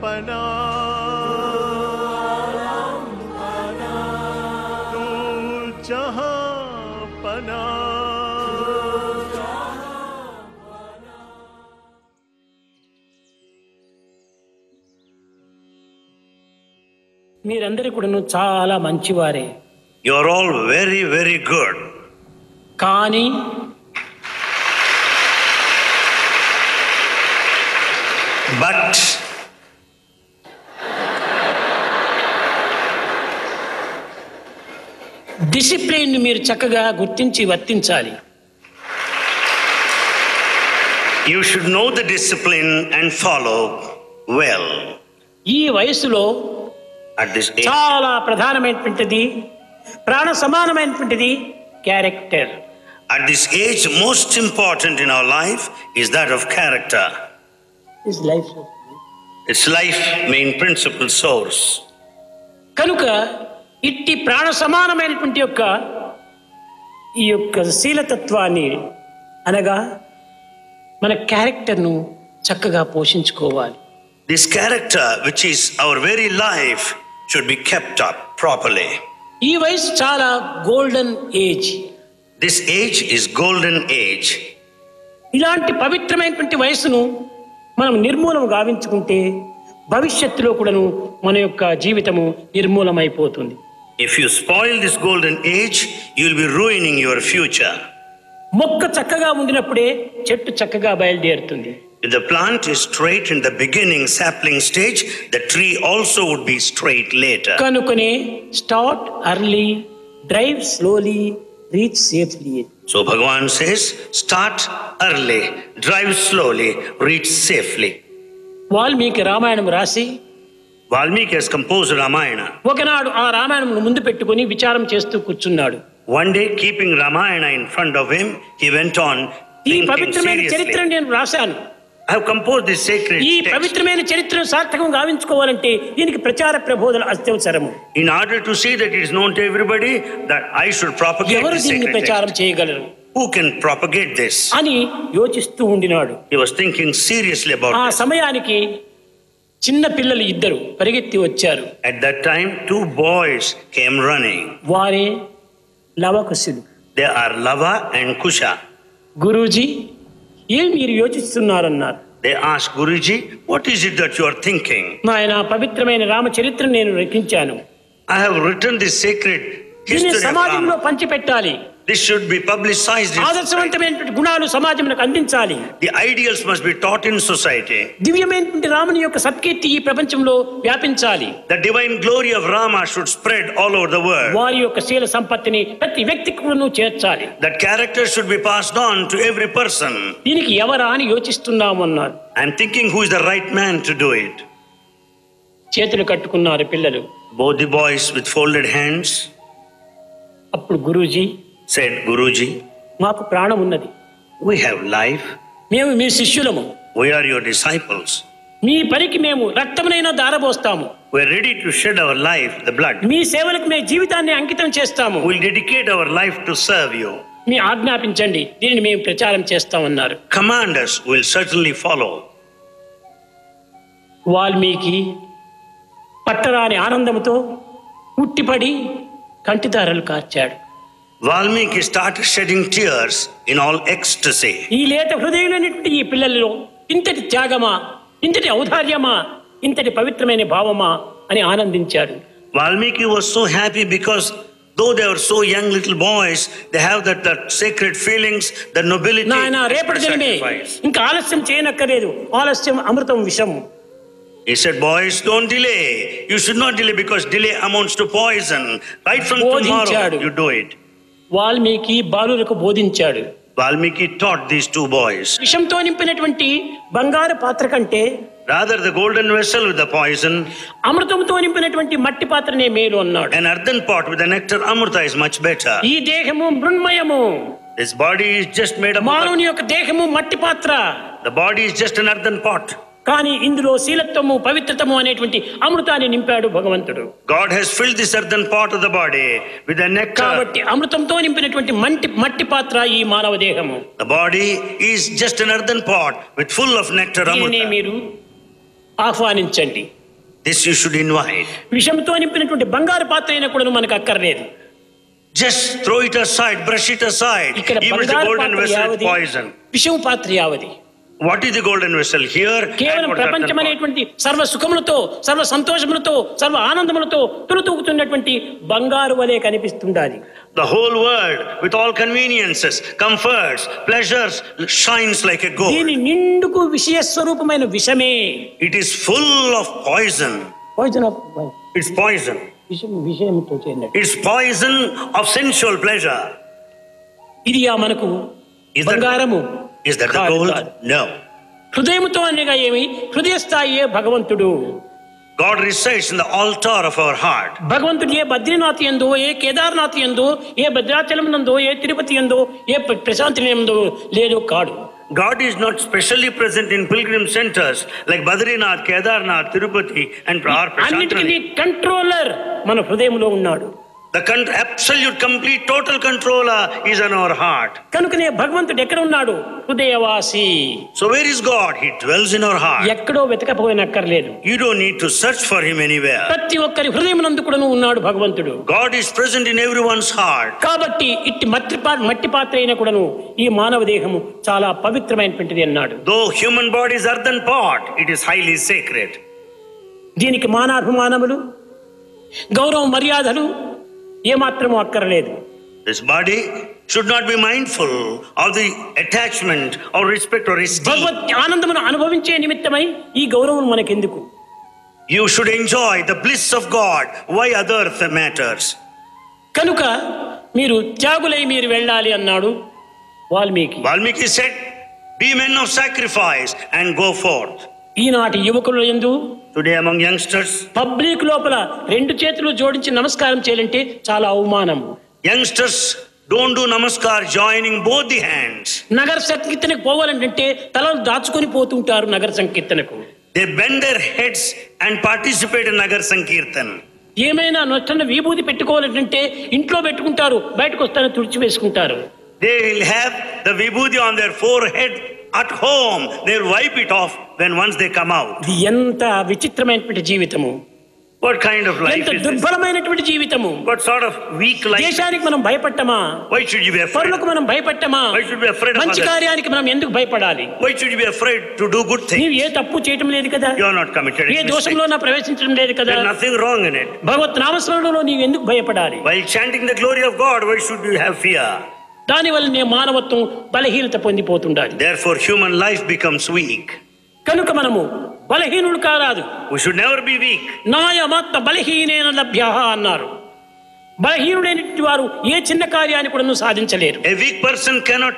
पना तू जहां पना। మీరందరూ కూడాను చాలా మంచివారే. You are all very, very good. కానీ But డిసిప్లిన్ మీరు చక్కగా గుర్తించి వర్తించాలి. you should know the discipline and follow well. ఈ వయసులో At this age, చాలా ప్రధానమైనటువంటిది, ప్రాణ సమానమైనటువంటిది character. at this age, most important in our life is that of character. Is life. It's life main principal source. కనుక ఇట్టి ప్రాణ సమానమైనటువంటి ఈ యొక్క శీలతత్వాన్ని అనగా మన క్యారెక్టర్ను చక్కగా పోషించుకోవాలి. This character, which is our very life, should be kept up properly. ఈ వయసు చాలా golden age. This age is golden age. ఇలాంటి పవిత్రమైనటువంటి వయసును మనం నిర్మూలన గావించుకుంటే భవిష్యత్తులో కూడాను మన యొక్క జీవితము నిర్మూలమైపోతుంది. If you spoil this golden age, you will be ruining your future. మొక్క చక్కగా ఉండినప్పుడే చెట్టు చక్కగా బయలుదేరుతుంది. If the plant is straight in the beginning sapling stage, the tree also would be straight later. కనుకనే start early, drive slowly, reach safely. So Bhagavan says, start early, drive slowly, reach safely. Valmiki Ramayanam రాసి Valmiki has composed Ramayana. ఒకనాడు ఆ రామాయణం ముందు పెట్టుకొని విచారం చేస్తూ కూర్చున్నాడు. One day, keeping Ramayana in front of him, he went on ఈ thinking పవిత్రమైన seriously. చరిత్రను నేను రాశాను. I have composed this sacred ఈ text. పవిత్రమైన చరిత్రను సార్థకం గావించుకోవాలంటే దీనికి ప్రచార ప్రబోధన అత్యవసరము. In order to see that it is known to everybody, that I should propagate ఎవరు this దీన్ని sacred ప్రచారం text. చేయగలరు Who can propagate this? అని యోచిస్తూ ఉండినాడు. He was thinking seriously about ఆ this. సమయానికి చిన్న పిల్లలు ఇద్దరు పరిగెత్తి వచ్చారు. At that time, two boys came running. వారే లవకుశులు. They are Lava and Kusha. Guruji, ఏం మీరు యోచిస్తున్నారన్నారు. They asked Guruji, what is it that you are thinking? నాయన పవిత్రమైన రామచరిత్రను నేను రచించాను. I have written this sacred దీన్ని history of సమాజంలో Rama. పంచిపెట్టాలి. This should be publicized. ఆదర్శవంతమైనటువంటి గుణాలు సమాజంలోకి అందించాలి. The ideals must be taught in society. దివ్యమైనటువంటి రాముని యొక్క సత్కీర్తి ఈ ప్రపంచంలో వ్యాపించాలి. The divine glory of Rama should spread all over the world. వారి యొక్క శీల సంపత్తిని ప్రతి వ్యక్తికి చేర్చాలి. That character should be passed on to every person. దీనికి ఎవరా అని యోచిస్తున్నాము అన్నారు. I am thinking who is the right man to do it. చేతులు కట్టుకున్నారు పిల్లలు. Both the boys with folded hands అప్పుడు గురూజీ, said, Guruji, మాకు ప్రాణం ఉన్నది. we have life. మేము మీ శిష్యులము. We are your disciples. మీ పనికి మేము రక్తమునైనా దారబోస్తాము. We are ready to shed our life, the blood. మీ సేవలకు మేము జీవితాన్ని అంకితం చేస్తాము. We will dedicate our life to serve you. మీ ఆజ్ఞాపించండి, దీనిని మేము ప్రచారం చేస్తామన్నారు. Command us, we will certainly follow. Valmiki పట్టరాని ఆనందంతో ఉట్టిపడి కంటిదారలు కార్చాడు. Valmiki started shedding tears in all ecstasy. ఈ లేత హృదయులైనటువంటి ఈ పిల్లలలో ఇంతటి త్యాగమా, ఇంతటి ఔదార్యమా, ఇంతటి పవిత్రమైన భావమా అని ఆనందించాడు. Valmiki was so happy because though they were so young little boys, they have that sacred feelings, the nobility. నాయన రేపటి దినమే ఇంకా ఆలస్యం చేయనక్కర్లేదు, ఆలస్యం అమృతం విషము. He said, boys, don't delay. You should not delay because delay amounts to poison. Right from tomorrow, you do it. Valmiki బాలులకు బోధించాడు. Valmiki taught these two boys. విషంతో నింపినటువంటి బంగారు పాత్ర కంటే Rather, the golden vessel with the poison, అమృతంతో నింపినటువంటి మట్టి పాత్రనే మేలు అన్నాడు. an earthen pot with the nectar amrita is much better. ఈ దేహము మృణ్మయము. This body is just made up of. మానవుని యొక్క దేహము మట్టి పాత్ర. The body is just an earthen pot. కానీ ఇందులో శీలత్వము, పవిత్రతము అనేటువంటి అమృతాన్ని నింపాడు భగవంతుడు. God has filled this earthen pot of the body with the nectar. కాబట్టి అమృతంతో నింపినటువంటి మట్టి పాత్ర ఈ మానవ దేహము. The body is just an earthen pot with full of nectar దీనినే amrita. మీరు ఆహ్వానించండి. This you should invite. విషంతో నింపినటువంటి బంగారు పాత్ర అయినా కూడా మనకు అక్కర్లేదు. Just throw it aside, brush it aside. ఇక్కడ Even the బంగారు golden పాత్ర vessel is యావది, poison. విషం పాత్ర యావది. What is the golden vessel here? కేవలం ప్రపంచం అనేటువంటి సర్వ సుఖములతో, సర్వ సంతోషములతో, సర్వ ఆనందములతో తులుతూగుతున్నటువంటి బంగారు వలె కనిపిస్తుండాలి. The whole world with all conveniences, comforts, pleasures shines like a gold. దీని నిండుకు విషయ స్వరూపమైన విషమే. It is full of poison. Poison of It's poison. విషయంతో చేరినట్టు. It's poison of sensual pleasure. ఇది మనకు Is that, బంగారము is that the కాదు, gold? కాదు. No. హృదయముతో అనగా ఏమి? హృదయ స్థాయియే భగవంతుడు. God resides in the altar of our heart. భగవంతుడు ఏ బద్రీనాథ్ ఎందో, ఏ కేదార్నాథ్ ఎందో, ఏ భద్రాచలం నందో, ఏ తిరుపతి ఎందో, ఏ ప్రశాంతి ఎందో లేదో కాడు. God is not specially present in pilgrim centers like Badrinath, Kedarnath, Tirupati and అన్నిటికీ Prashantani. కంట్రోలర్ మన హృదయంలో ఉన్నాడు. The absolute, complete, total controller is on our heart. కనుకనే భగవంతుడు ఎక్కడ ఉన్నాడు? హృదయవాసి. So where is God? He dwells in our heart. ఎక్కడో వెతకపోయినక్కర్లేదు. You don't need to search for him anywhere. ప్రతి ఒక్కరి హృదయమునందు కూడా ఉన్నాడు భగవంతుడు. God is present in everyone's heart. కాబట్టి ఇట్టి మట్టి పాత్ర అయినా కూడాను ఈ మానవ దేహము చాలా పవిత్రమైనటువంటిది అన్నాడు. Though human body is earthen pot, it is highly sacred. దీనికి మానాభిమానములు, గౌరవ మర్యాదలు ఏమాత్రము అక్కర్లేదు. This body should not be mindful of the attachment or respect or esteem. భగవత్ ఆనందమును అనుభవించే నిమిత్తమై ఈ గౌరవం మనకెందుకు? You should enjoy the bliss of God. Why other matters? కనుక మీరు త్యాగులై మీరు వెళ్ళాలి అన్నాడు Valmiki. Valmiki said, be men of sacrifice and go forth. ఈనాటి యువకుల యందు Today among youngsters, పబ్లిక్ లోపల రెండు చేతులు జోడించి నమస్కారం చేయాలంటే చాలా అవమానం. youngsters don't do namaskar joining both the hands. నగర సంకీర్తనకు పోవాలంటే తలలు దాచుకొని పోతుంటారు నగర సంకీర్తనకు. They bend their heads and participate in Nagar Sankirtan. ఏమైనా నొచ్చన్న విభూతి పెట్టుకోవాలంటే ఇంట్లో పెట్టుకుంటారు, బయటకు వస్తారని తుడిచి వేసుకుంటారు. They will have the vibhuti on their forehead at home. They'll wipe it off when once they come out. ఇది ఎంత విచిత్రమైనటువంటి జీవితము, What kind of life ఎంత is this? దుర్బలమైనటువంటి జీవితము. What sort of weak life? దేశానికి మనం భయపట్టమా? Why should you be afraid? పరులకు మనం భయపట్టమా? Why should you be afraid of మంచి others? కార్యానికి మనం ఎందుకు భయపడాలి? Why should you be afraid to do good things? నీవు ఏ తప్పు చేయటం లేదు కదా, You are not committed A any mistake. దోషంలో నా ప్రవేశించడం లేదు కదా. There's nothing wrong in it. భగవత్ నామస్మరణలో నీవు ఎందుకు భయపడాలి? While chanting the glory of God, why should you have fear? దానివల్ల నీ మానవత్వం బలహీనత పొందిపోతుండాలి. Therefore, human life becomes weak. కనుక మనము బలహీనుడు కారాదు. We should never be weak. నాయమాత్మ బలహీనేన లభ్య అన్నారు. బలహీనుడైనటువంటి వారు ఏ చిన్న కార్యాన్ని కూడా సాధించలేరు. A weak person cannot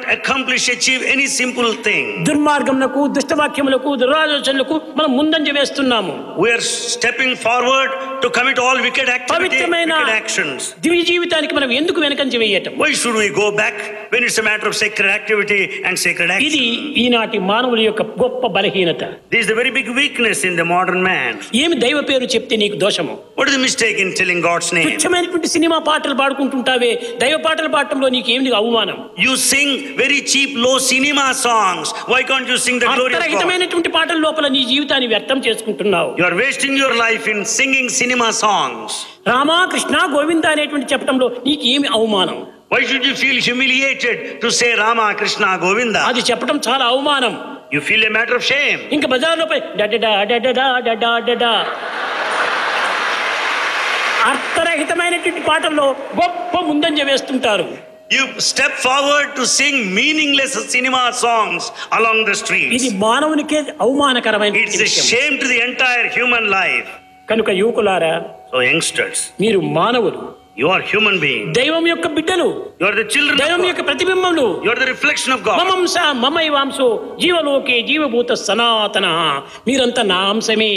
achieve any simple thing. దుర్మార్గములకు, దుష్టవాక్యములకు, దురాలోచనలకు మనం ముందంజ వేస్తున్నాము. We are stepping forward to commit all wicked పవిత్రమైన actions. దివ్య జీవితానికి మనం ఎందుకు వెనకంజ వేయటం? Why should we go back when it's a matter of sacred activity and sacred ఇది action? ఈనాటి మానవుల యొక్క గొప్ప బలహీనత. This is a very big weakness in the modern man. ఏమి దైవ పేరు చెప్తే నీకు దోషము? What is the mistake in telling God's name? తుచ్చమైనటువంటి సినిమా పాటలు పాడుకుంటుంటావే, దైవ పాటలు పాడటంలో నీకేమి అవమానం? You sing very cheap, low cinema songs. Why can't you sing the glory of God? అర్థరహితమైనటువంటి పాటల లోపల నీ జీవితాన్ని వ్యర్థం చేసుకుంటున్నావు. You are wasting your life in singing cinema songs. Rama Krishna Govinda అనేటువంటి చెప్పడంలో నీకు ఏమి అవమానం? Why should you feel humiliated to say Rama, Krishna, Govinda? అది చెప్పడం చాలా అవమానం. You feel a matter of shame. ఇంకా బజార్లో పోయి డడడా డడడా డడా డడా అర్థరహితమైనటువంటి పాటల్లో గొప్ప ముందంజ వేస్తుంటారు. You step forward to sing meaningless cinema songs along the streets. ఇది మానవునికే అవమానకరమైన It's a shame to the entire human life. కనుక యువకులారా, So youngsters, మీరు మానవులు, you are human beings. దైవం యొక్క బిడ్డలు, You are the children దైవం of యొక్క God. ప్రతిబింబములు. You are the reflection of God. మమంస మమైవాంశో జీవలోకే జీవభూత సనాతన. మీరంతా నా అంశమే,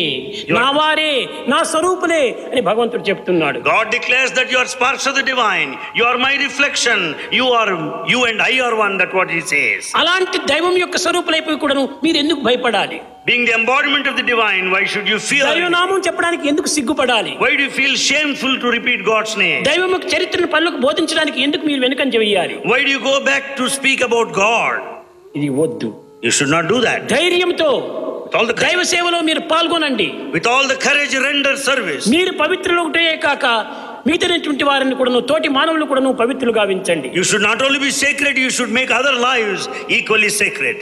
నా వారే, నా స్వరూపులే అని భగవంతుడు చెప్తున్నాడు. God declares that you are sparks of the divine. You are my reflection. You and I are one. That's what he says. అలాంటి దైవం యొక్క స్వరూపులైపోయి కూడాను మీరు ఎందుకు భయపడాలి? Being the embodiment of the divine, why should you fear? దైవనామం చెప్పడానికి ఎందుకు సిగ్గుపడాలి? Why do you feel shameful to repeat God's name? దైవం యొక్క చరిత్రను పనులకు బోధించడానికి ఎందుకు మీరు వెనుకంజ వేయాలి? Why do you go back to speak about God? ఇది వద్దు. You should not do that. ధైర్యంతో with all the దైవ సేవలో మీరు పాల్గొనండి. with all the courage, render service. మీరు పవిత్రులు ఒకటే కాక మిగతాటువంటి వారిని కూడాను, తోటి మానవులు కూడాను పవిత్రులు గావించండి. You should not only be sacred, you should make other lives equally sacred.